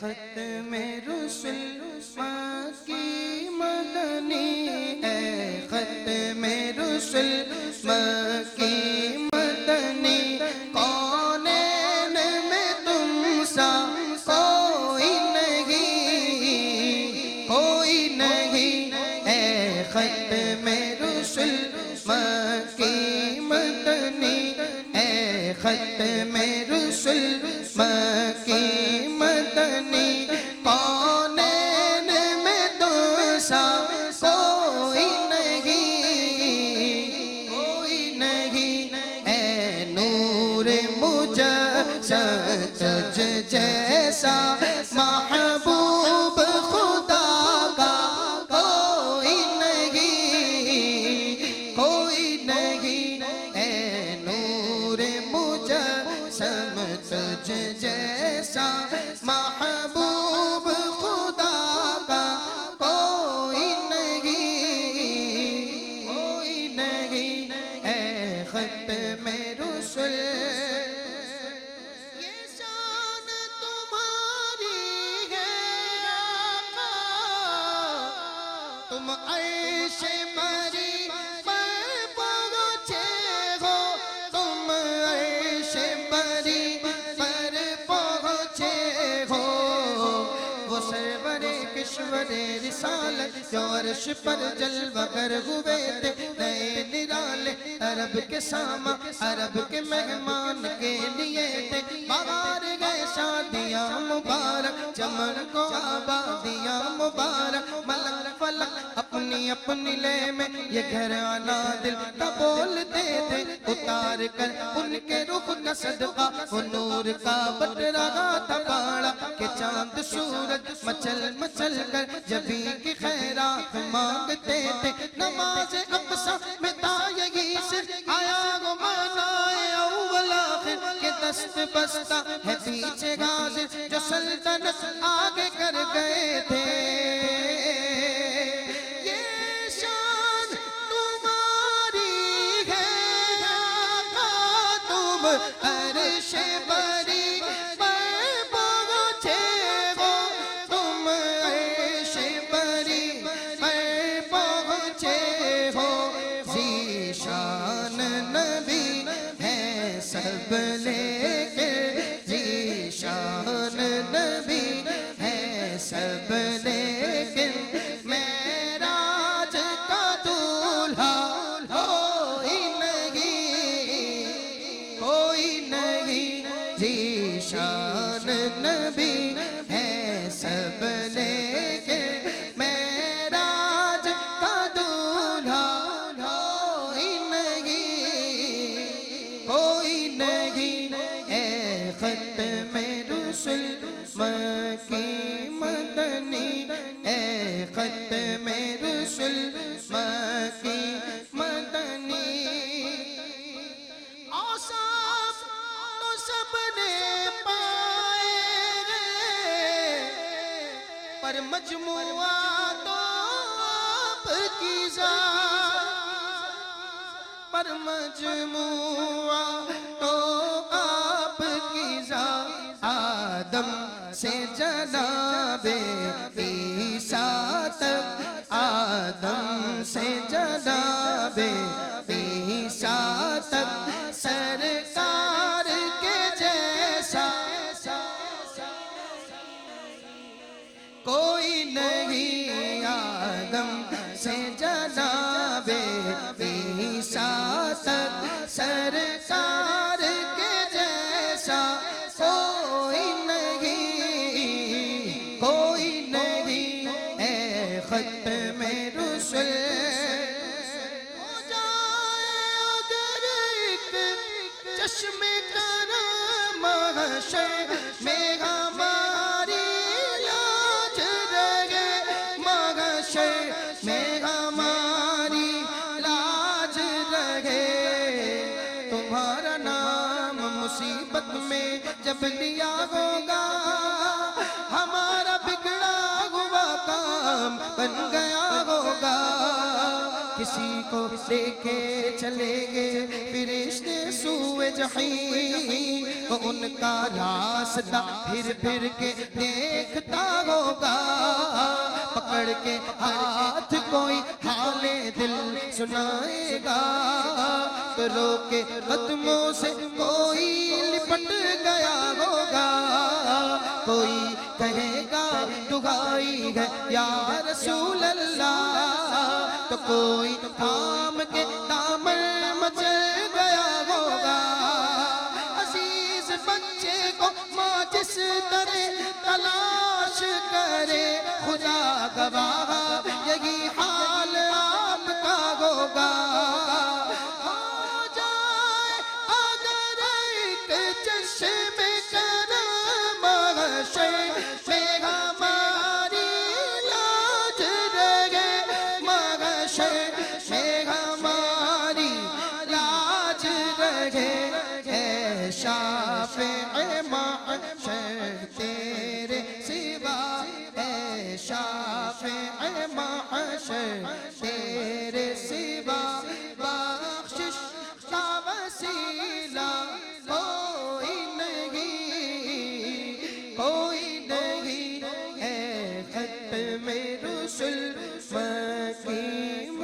ختم رسل مکی مدنی، اے ختم رسل مکی مدنی، کونین میں تم سا کوئی نہیں، کوئی نہیں، اے ختم رسل مکی مدنی، اے ختم رسل مکی مدنی، کونین میں دوسا کوئی نہیں، کوئی نہیں، اے نور مجسد تجھ جیسا محبوب خدا کا کوئی نہیں، کوئی نہیں، اے نور مجسم تجھ جیسا محبوب خدا کا کوئی نہیں، کوئی نہیں، اے ختم رسل، یہ شان تمہاری ہے آقا، تم عرش بری پر پہنچے ہو، تم عرش بری پر پہنچے ہو، وہ سرور کشور رسالت جو عرش پر جلوہ گر ہوئے تھے، نئے نرالے عرب کے ساما، عرب کے مہمان کے لیے تھے، بہار گئے شادیاں مبارک، چمن کو آبادیاں مبارک، ملک فلک اپنی اپنی لے میں یہ گھر آنا دل کا بولتے تھے، اتار کر ان کے رخ کا صدقہ وہ نور کا بٹ رہا تھا باڑا، کہ چاند سورج مچل مچل کر جبی کی خیرات مانگتے تھے، نماز اقصی میں تھا یہی سر، آیا گو مانائے اول آخر، کہ دست بستہ ہے پیچھے غازر، جو سلطنت آگے کر گئے تھے، یہ شان تمہاری ہے آقا، تم عرش بری پر پہنچے ہو، تم عرش بری پر پہنچے ہو، ذیشان نبی ہے سب لے کے، ذیشان نبی ہے سب لیکن معراج کا دولہا کوئی نہیں، کوئی نہیں، ذیشان نبی ہے سب لیکن معراج کا دولہا کوئی نہیں، کوئی نہیں، اے ختم رسل مکی مدنی، اے ختم رسل مکی مدنی، اوصاف تو سب نے پائے گئے، پر مجموعہ تو آپ کی ذات، پر مجموعہ تو آپ کی ذات، آدم سے جناب عیسیٰ تک، آدم سے جناب عیسیٰ تک، سرکار کے جیسا کوئی نہیں، آدم سے جناب عیسیٰ تک، سرکار کے جیسا کوئی نہیں، کوئی نہیں، اے ختم رسل، ہو جائے اگر ایک چشم کرم محشر میں ہماری لاج رہے، محشر میں ہماری لاج رہے، تمہارا نام مصیبت میں جب لیا ہوگا، ہمارا بگڑا ہوا کام بن گیا ہوگا، کسی کو لے کے چلیں گے فرشتے سوئے جحیم ان کا راستہ پھر کے دیکھتا ہوگا پکڑ کے ہاتھ کوئی حال دل سنائے گا تو رو کے قدموں سے کوئی لپٹ گیا ہوگا کوئی کہے گا دعائی ہے یا رسول اللہ تو کوئی تھام کے دامن مچل گیا ہوگا عزیز بچے کو ماں جس طرح تلاش کرے خدا گواہ یہی حال آپ کا ہوگا ہو جائے اگر ایک چشم کرم محشر میں ہماری لاج رہے محشر میں ہماری لاج رہے اے شافع محشر تیرے سوا اے شافع محشر تیرے سوا بخشش کا وسیلہ کوئی نہیں ہے ختم رسل مکی